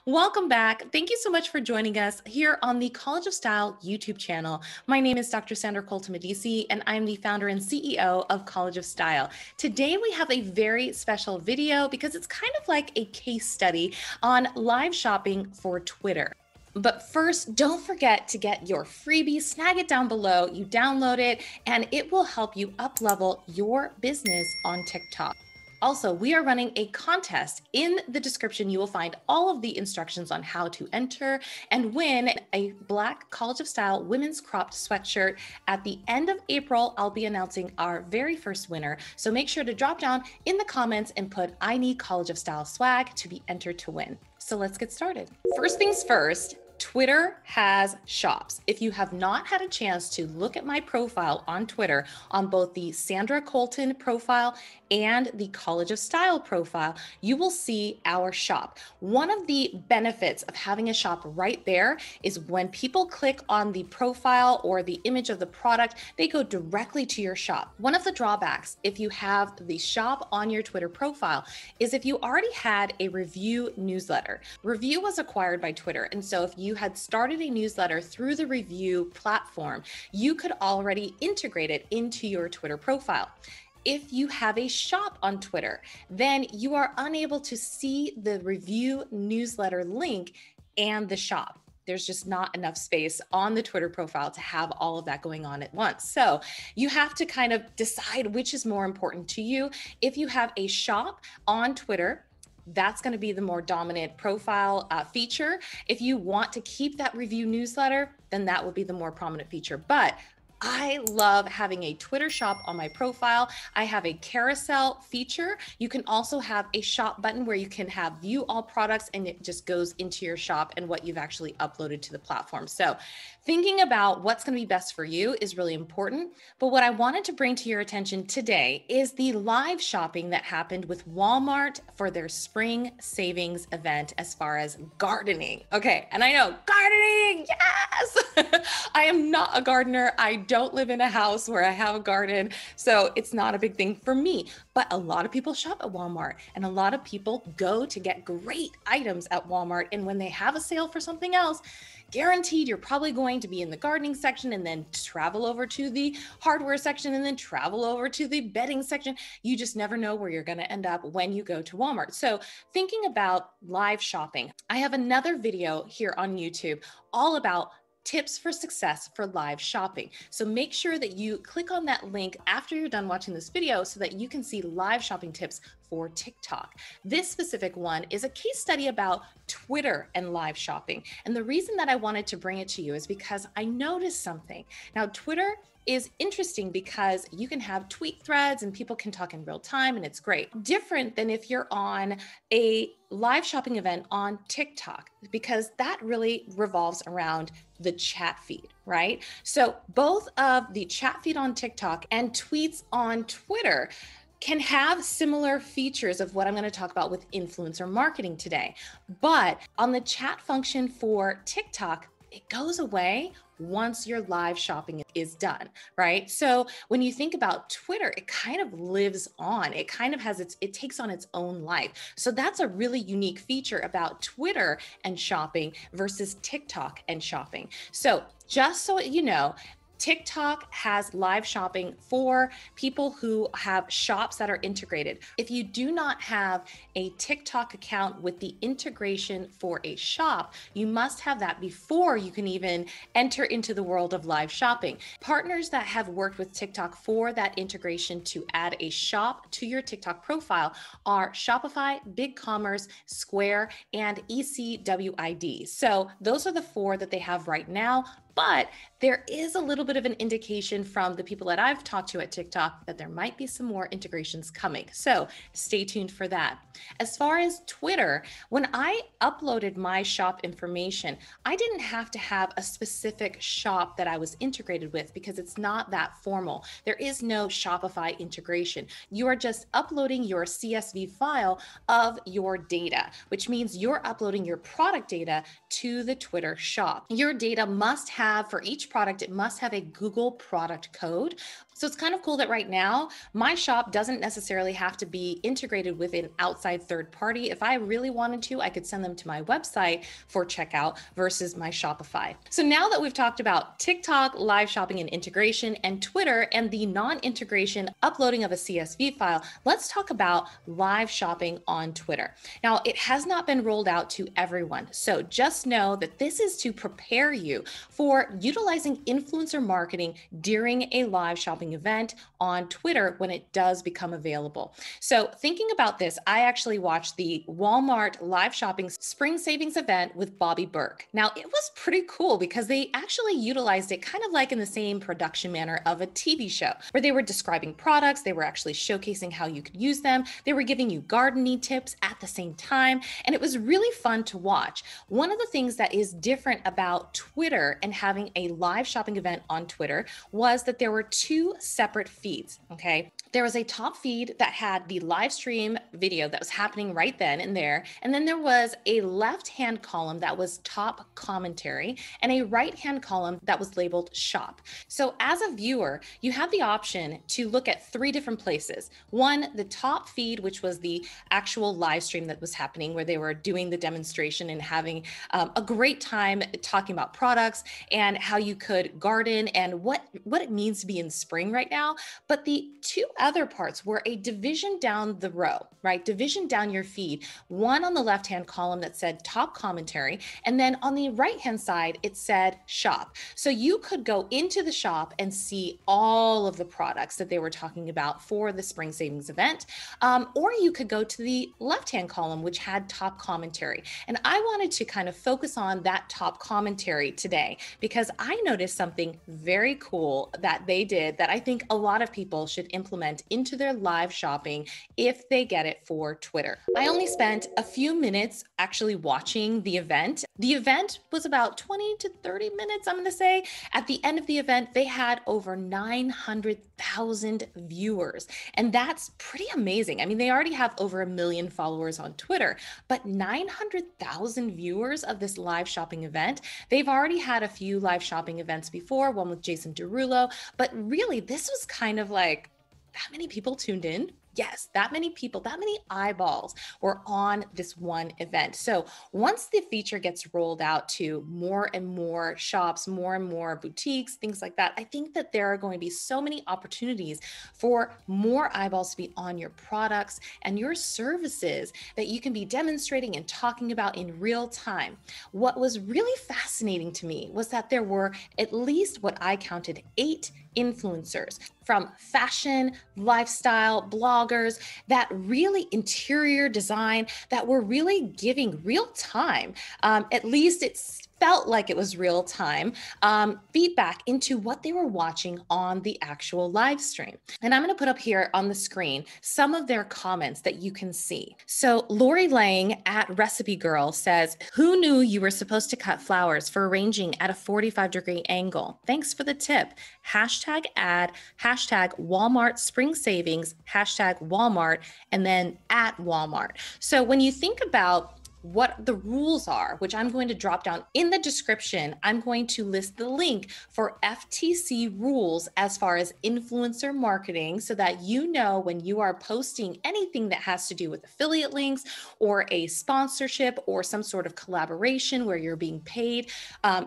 Welcome back. Thank you so much for joining us here on the College of Style YouTube channel. My name is Dr. Sandra Colton-Medici, and I'm the founder and CEO of College of Style. Today, we have a very special video because it's kind of like a case study on live shopping for Twitter. But first, don't forget to get your freebie, snag it down below, you download it, and it will help you up-level your business on TikTok. Also, we are running a contest. In the description, you will find all of the instructions on how to enter and win a black College of Style women's cropped sweatshirt. At the end of April, I'll be announcing our very first winner. So make sure to drop down in the comments and put "I need College of Style swag" to be entered to win. So let's get started. First things first, Twitter has shops. If you have not had a chance to look at my profile on Twitter, on both the Sandra Colton profile and the College of Style profile, you will see our shop. One of the benefits of having a shop right there is when people click on the profile or the image of the product, they go directly to your shop. One of the drawbacks, if you have the shop on your Twitter profile, is if you already had a review newsletter. Review was acquired by Twitter, and so if you had started a newsletter through the review platform, you could already integrate it into your Twitter profile. If you have a shop on Twitter, then you are unable to see the review newsletter link and the shop. There's just not enough space on the Twitter profile to have all of that going on at once. So you have to kind of decide which is more important to you. If you have a shop on Twitter, that's going to be the more dominant profile feature. If you want to keep that review newsletter, then that will be the more prominent feature. But I love having a Twitter shop on my profile. I have a carousel feature. You can also have a shop button where you can have view all products and it just goes into your shop and what you've actually uploaded to the platform. So thinking about what's going to be best for you is really important. But what I wanted to bring to your attention today is the live shopping that happened with Walmart for their spring savings event as far as gardening. Okay, and I know gardening, yes! I am not a gardener. I don't live in a house where I have a garden, so it's not a big thing for me. But a lot of people shop at Walmart, and a lot of people go to get great items at Walmart. And when they have a sale for something else, guaranteed you're probably going to be in the gardening section and then travel over to the hardware section and then travel over to the bedding section. You just never know where you're going to end up when you go to Walmart. So thinking about live shopping, I have another video here on YouTube all about tips for success for live shopping. So make sure that you click on that link after you're done watching this video so that you can see live shopping tips for TikTok. This specific one is a case study about Twitter and live shopping. And the reason that I wanted to bring it to you is because I noticed something. Now, Twitter is interesting because you can have tweet threads and people can talk in real time and it's great. Different than if you're on a live shopping event on TikTok, because that really revolves around the chat feed, right? So both of the chat feed on TikTok and tweets on Twitter can have similar features of what I'm going to talk about with influencer marketing today. But on the chat function for TikTok, it goes away once your live shopping is done, right? So when you think about Twitter, it kind of lives on. It kind of has it takes on its own life. So that's a really unique feature about Twitter and shopping versus TikTok and shopping. So just so you know, TikTok has live shopping for people who have shops that are integrated. If you do not have a TikTok account with the integration for a shop, you must have that before you can even enter into the world of live shopping. Partners that have worked with TikTok for that integration to add a shop to your TikTok profile are Shopify, BigCommerce, Square, and ECWID. So those are the four that they have right now. But there is a little bit of an indication from the people that I've talked to at TikTok that there might be some more integrations coming. So stay tuned for that. As far as Twitter, when I uploaded my shop information, I didn't have to have a specific shop that I was integrated with because it's not that formal. There is no Shopify integration. You are just uploading your CSV file of your data, which means you're uploading your product data to the Twitter shop. Your data must have, for each product, it must have a Google product code So it's kind of cool that right now, my shop doesn't necessarily have to be integrated with an outside third party. If I really wanted to, I could send them to my website for checkout versus my Shopify. So now that we've talked about TikTok, live shopping and integration, and Twitter and the non-integration uploading of a CSV file, let's talk about live shopping on Twitter. Now, it has not been rolled out to everyone. So just know that this is to prepare you for utilizing influencer marketing during a live shopping event on Twitter when it does become available. So thinking about this, I actually watched the Walmart live shopping spring savings event with Bobby Burke. Now, it was pretty cool because they actually utilized it kind of like in the same production manner of a TV show where they were describing products, they were actually showcasing how you could use them, they were giving you gardening tips at the same time, and it was really fun to watch. One of the things that is different about Twitter and having a live shopping event on Twitter was that there were two separate feeds, okay? There was a top feed that had the live stream video that was happening right then and there. And then there was a left-hand column that was top commentary and a right-hand column that was labeled shop. So as a viewer, you had the option to look at three different places. One, the top feed, which was the actual live stream that was happening where they were doing the demonstration and having a great time talking about products and how you could garden and what it means to be in spring right now. But the two other parts were a division down the row, right? Division down your feed. One on the left-hand column that said top commentary, and then on the right-hand side, it said shop. So you could go into the shop and see all of the products that they were talking about for the spring savings event, or you could go to the left-hand column, which had top commentary. And I wanted to kind of focus on that top commentary today because I noticed something very cool that they did that I think a lot of people should implement into their live shopping if they get it for Twitter. I only spent a few minutes actually watching the event. The event was about 20 to 30 minutes, I'm going to say. At the end of the event, they had over 900,000 viewers, and that's pretty amazing. I mean, they already have over 1 million followers on Twitter, but 900,000 viewers of this live shopping event. They've already had a few live shopping events before, one with Jason Derulo, but really this was kind of like, that many people tuned in? Yes, that many people, that many eyeballs were on this one event. So once the feature gets rolled out to more and more shops, more and more boutiques, things like that, I think that there are going to be so many opportunities for more eyeballs to be on your products and your services that you can be demonstrating and talking about in real time. What was really fascinating to me was that there were at least what I counted 8 influencers from fashion, lifestyle, bloggers, that really interior design that were really giving real time, at least it's felt like it was real time, feedback into what they were watching on the actual live stream. And I'm going to put up here on the screen some of their comments that you can see. So Lori Lang at Recipe Girl says, "Who knew you were supposed to cut flowers for arranging at a 45-degree angle? Thanks for the tip. Hashtag ad, hashtag Walmart spring savings, hashtag Walmart, and then at Walmart." So when you think about what the rules are, which I'm going to drop down in the description, I'm going to list the link for FTC rules as far as influencer marketing so that you know when you are posting anything that has to do with affiliate links or a sponsorship or some sort of collaboration where you're being paid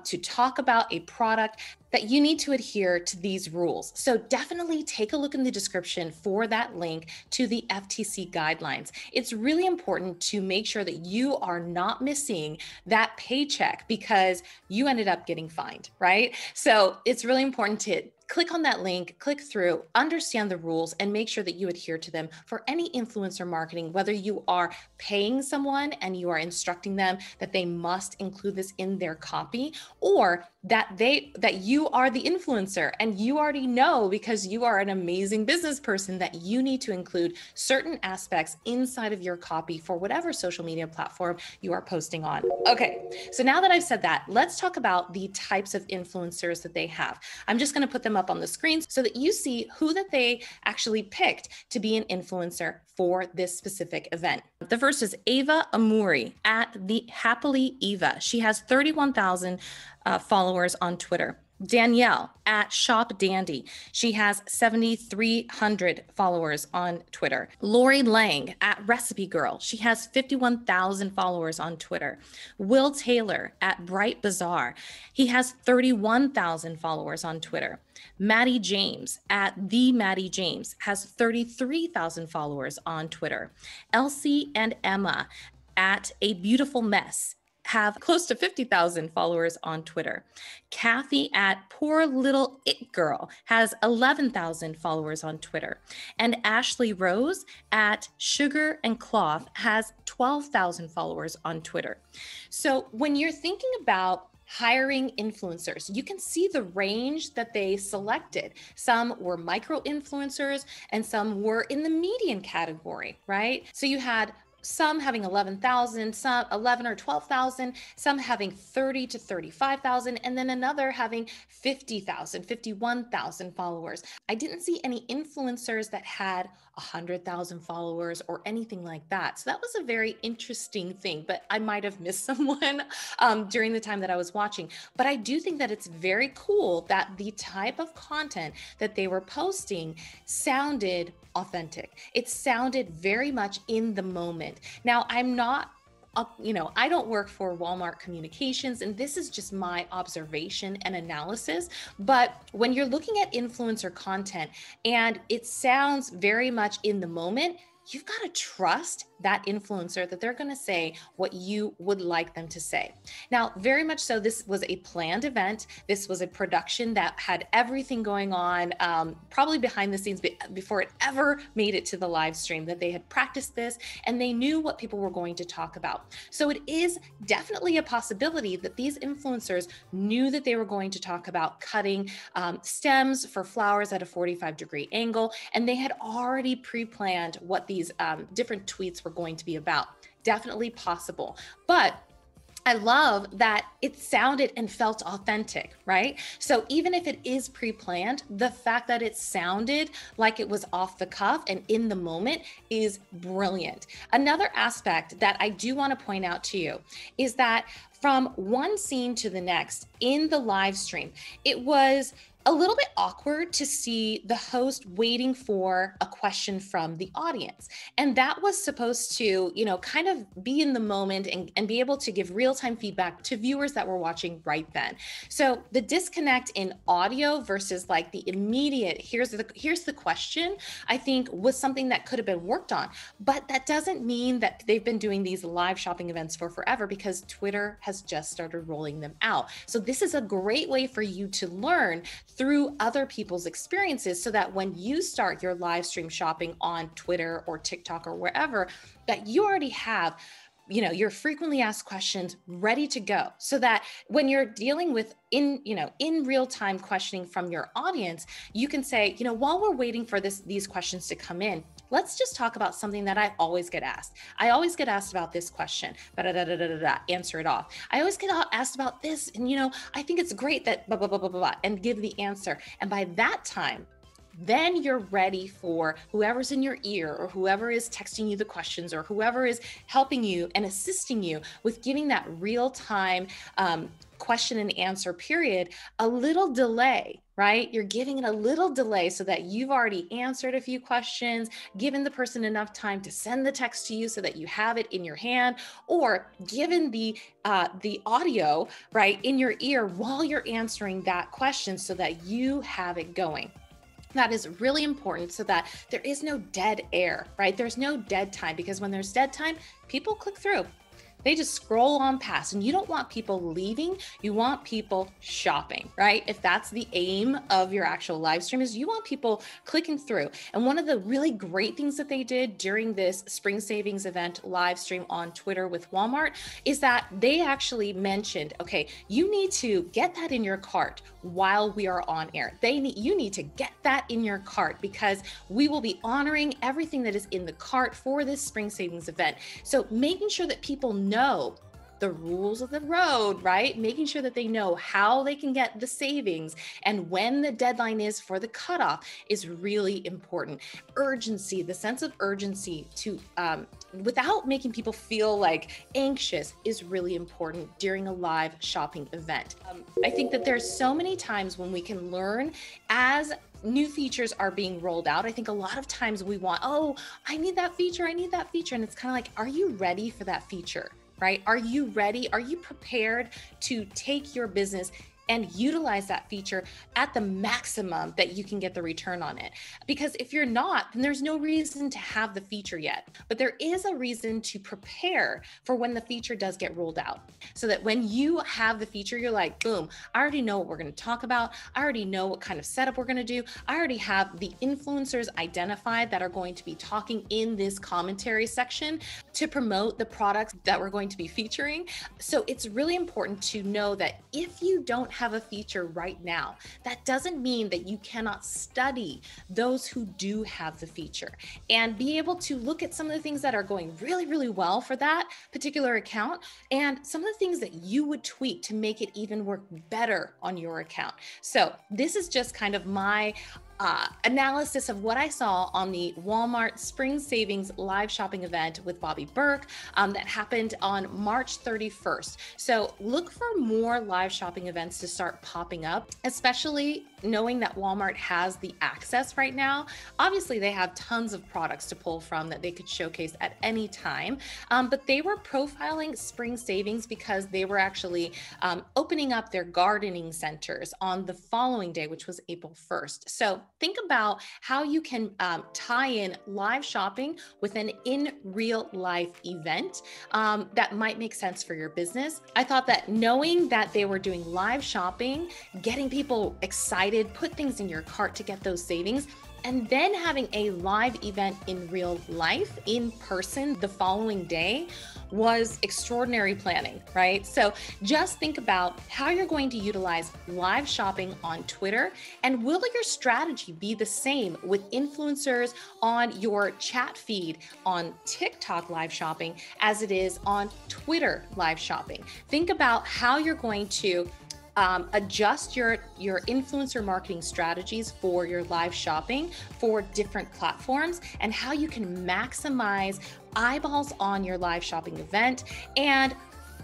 to talk about a product, that you need to adhere to these rules. So definitely take a look in the description for that link to the FTC guidelines. It's really important to make sure that you are not missing that paycheck because you ended up getting fined, right? So it's really important to click on that link, click through, understand the rules, and make sure that you adhere to them for any influencer marketing, whether you are paying someone and you are instructing them that they must include this in their copy, or that you are the influencer and you already know because you are an amazing business person that you need to include certain aspects inside of your copy for whatever social media platform you are posting on. Okay, so now that I've said that, let's talk about the types of influencers that they have. I'm just going to put them up on the screen so that you see who that they actually picked to be an influencer for this specific event. The first is Ava Amuri at the Happily Eva. She has 31,000 followers on Twitter. Danielle at Shop Dandy. She has 7,300 followers on Twitter. Lori Lang at Recipe Girl. She has 51,000 followers on Twitter. Will Taylor at Bright Bazaar. He has 31,000 followers on Twitter. Maddie James at The Maddie James has 33,000 followers on Twitter. Elsie and Emma at A Beautiful Mess have close to 50,000 followers on Twitter. Kathy at Poor Little It Girl has 11,000 followers on Twitter. And Ashley Rose at Sugar and Cloth has 12,000 followers on Twitter. So when you're thinking about hiring influencers, you can see the range that they selected. Some were micro influencers and some were in the median category, right? So you had some having 11,000, some 11 or 12,000, some having 30 to 35,000, and then another having 50,000, 51,000 followers. I didn't see any influencers that had 100,000 followers or anything like that. So that was a very interesting thing, but I might have missed someone during the time that I was watching. But I do think that it's very cool that the type of content that they were posting sounded authentic. It sounded very much in the moment. Now, I'm not, I don't work for Walmart Communications, and this is just my observation and analysis. But when you're looking at influencer content and it sounds very much in the moment, you've got to trust that influencer that they're going to say what you would like them to say. Now, very much so, this was a planned event. This was a production that had everything going on, probably behind the scenes before it ever made it to the live stream, that they had practiced this and they knew what people were going to talk about. So it is definitely a possibility that these influencers knew that they were going to talk about cutting stems for flowers at a 45-degree angle, and they had already pre-planned what these different tweets were going to be about. Definitely possible. But I love that it sounded and felt authentic, right? So even if it is pre-planned, the fact that it sounded like it was off the cuff and in the moment is brilliant. Another aspect that I do want to point out to you is that from one scene to the next in the live stream, it was a little bit awkward to see the host waiting for a question from the audience. And that was supposed to, kind of be in the moment and be able to give real-time feedback to viewers that were watching right then. So the disconnect in audio versus like the immediate, here's the question, I think was something that could have been worked on. But that doesn't mean that they've been doing these live shopping events for forever, because Twitter has just started rolling them out. So this is a great way for you to learn through other people's experiences, so that when you start your live stream shopping on Twitter or TikTok or wherever, that you already have your frequently asked questions ready to go, so that when you're dealing with in real time questioning from your audience, you can say, while we're waiting for these questions to come in, let's just talk about something that I always get asked. I always get asked about this question, answer it off. I always get asked about this, and I think it's great that blah, blah, blah, blah, blah, and give the answer. And by that time, then you're ready for whoever's in your ear or whoever is texting you the questions or whoever is helping you and assisting you with giving that real-time question and answer period a little delay, right? You're giving it a little delay so that you've already answered a few questions, given the person enough time to send the text to you so that you have it in your hand, or given the audio, right, in your ear while you're answering that question so that you have it going. That is really important, so that there is no dead air, right? There's no dead time, because when there's dead time, people click through. They just scroll on past, and you don't want people leaving. You want people shopping, right? If that's the aim of your actual live stream, is you want people clicking through. And one of the really great things that they did during this spring savings event live stream on Twitter with Walmart is that they actually mentioned, okay, you need to get that in your cart while we are on air. You need to get that in your cart, because we will be honoring everything that is in the cart for this spring savings event. So making sure that people know the rules of the road, right? Making sure that they know how they can get the savings and when the deadline is for the cutoff is really important. Urgency, the sense of urgency to, without making people feel like anxious, is really important during a live shopping event. I think that there's so many times when we can learn as new features are being rolled out. I think a lot of times we want, oh, I need that feature. And it's kind of like, are you ready for that feature, right? Are you ready? Are you prepared to take your business and utilize that feature at the maximum that you can get the return on it? Because if you're not, then there's no reason to have the feature yet. But there is a reason to prepare for when the feature does get rolled out, so that when you have the feature, you're like, boom, I already know what we're going to talk about. I already know what kind of setup we're going to do. I already have the influencers identified that are going to be talking in this commentary section to promote the products that we're going to be featuring. So it's really important to know that if you don't have a feature right now, that doesn't mean that you cannot study those who do have the feature and be able to look at some of the things that are going really, really well for that particular account and some of the things that you would tweak to make it even work better on your account. So this is just kind of my analysis of what I saw on the Walmart Spring Savings live shopping event with Bobby Burke that happened on March 31st. So look for more live shopping events to start popping up, especially knowing that Walmart has the access right now. Obviously, they have tons of products to pull from that they could showcase at any time, but they were profiling spring savings because they were actually opening up their gardening centers on the following day, which was April 1st. So think about how you can tie in live shopping with an in real life event that might make sense for your business. I thought that knowing that they were doing live shopping, getting people excited, put things in your cart to get those savings, and then having a live event in real life, in person, the following day was extraordinary planning, right? So just think about how you're going to utilize live shopping on Twitter, and will your strategy be the same with influencers on your chat feed on TikTok live shopping as it is on Twitter live shopping? Think about how you're going to adjust your influencer marketing strategies for your live shopping for different platforms, and how you can maximize eyeballs on your live shopping event and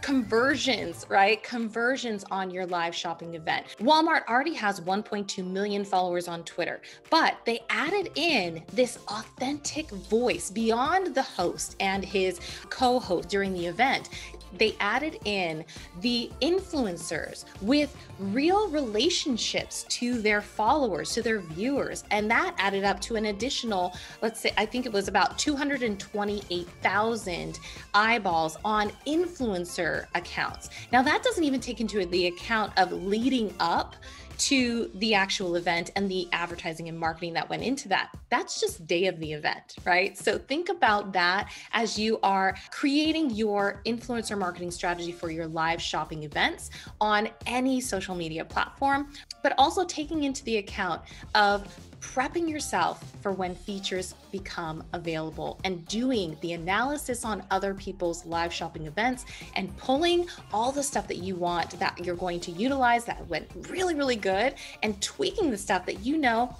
conversions, right? Conversions on your live shopping event. Walmart already has 1.2 million followers on Twitter, but they added in this authentic voice beyond the host and his co-host during the event. They added in the influencers with real relationships to their followers, to their viewers. And that added up to an additional, let's say, I think it was about 228,000 eyeballs on influencer accounts. Now that doesn't even take into the account of leading up to the actual event and the advertising and marketing that went into that. That's just day of the event, right? So think about that as you are creating your influencer marketing strategy for your live shopping events on any social media platform, but also taking into the account of prepping yourself for when features become available and doing the analysis on other people's live shopping events and pulling all the stuff that you want that you're going to utilize that went really, really good, and tweaking the stuff that you know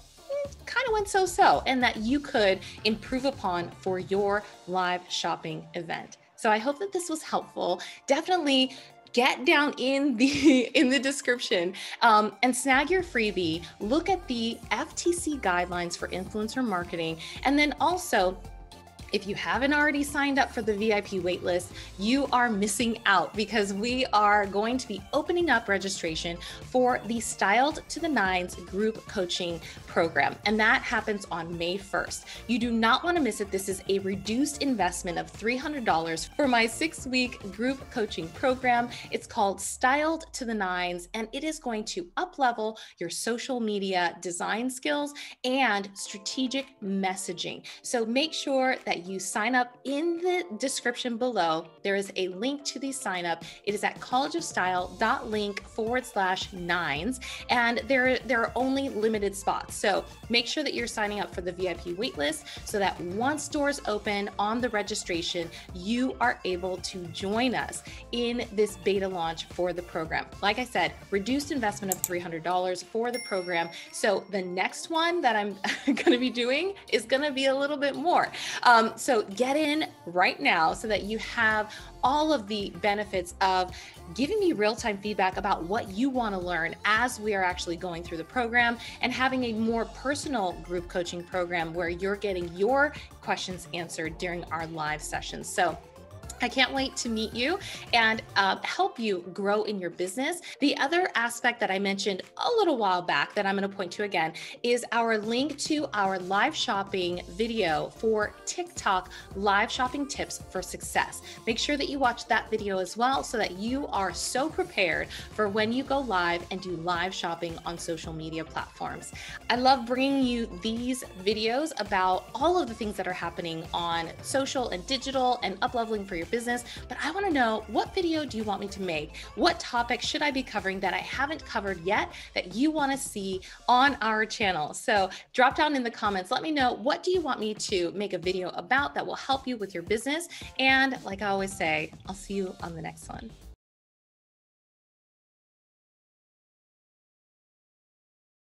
kind of went so-so and that you could improve upon for your live shopping event. So I hope that this was helpful. Definitely get down in the description and snag your freebie. Look at the FTC guidelines for influencer marketing. And then also, if you haven't already signed up for the VIP waitlist, you are missing out, because we are going to be opening up registration for the Styled to the Nines group coaching program. And that happens on May 1st. You do not want to miss it. This is a reduced investment of $300 for my 6-week group coaching program. It's called Styled to the Nines, and it is going to up-level your social media design skills and strategic messaging. So make sure that that you sign up. In the description below, there is a link to the sign up. It is at collegeofstyle.link/9s, and there are only limited spots. So make sure that you're signing up for the VIP waitlist so that once doors open on the registration, you are able to join us in this beta launch for the program. Like I said, reduced investment of $300 for the program. So the next one that I'm going to be doing is going to be a little bit more. So get in right now so that you have all of the benefits of giving me real-time feedback about what you want to learn as we are actually going through the program, and having a more personal group coaching program where you're getting your questions answered during our live sessions. So I can't wait to meet you and help you grow in your business. The other aspect that I mentioned a little while back that I'm going to point to again is our link to our live shopping video for TikTok live shopping tips for success. Make sure that you watch that video as well so that you are so prepared for when you go live and do live shopping on social media platforms. I love bringing you these videos about all of the things that are happening on social and digital and up-leveling for your business, but I want to know, what video do you want me to make? What topic should I be covering that I haven't covered yet that you want to see on our channel? So drop down in the comments, let me know, what do you want me to make a video about that will help you with your business? And like I always say, I'll see you on the next one.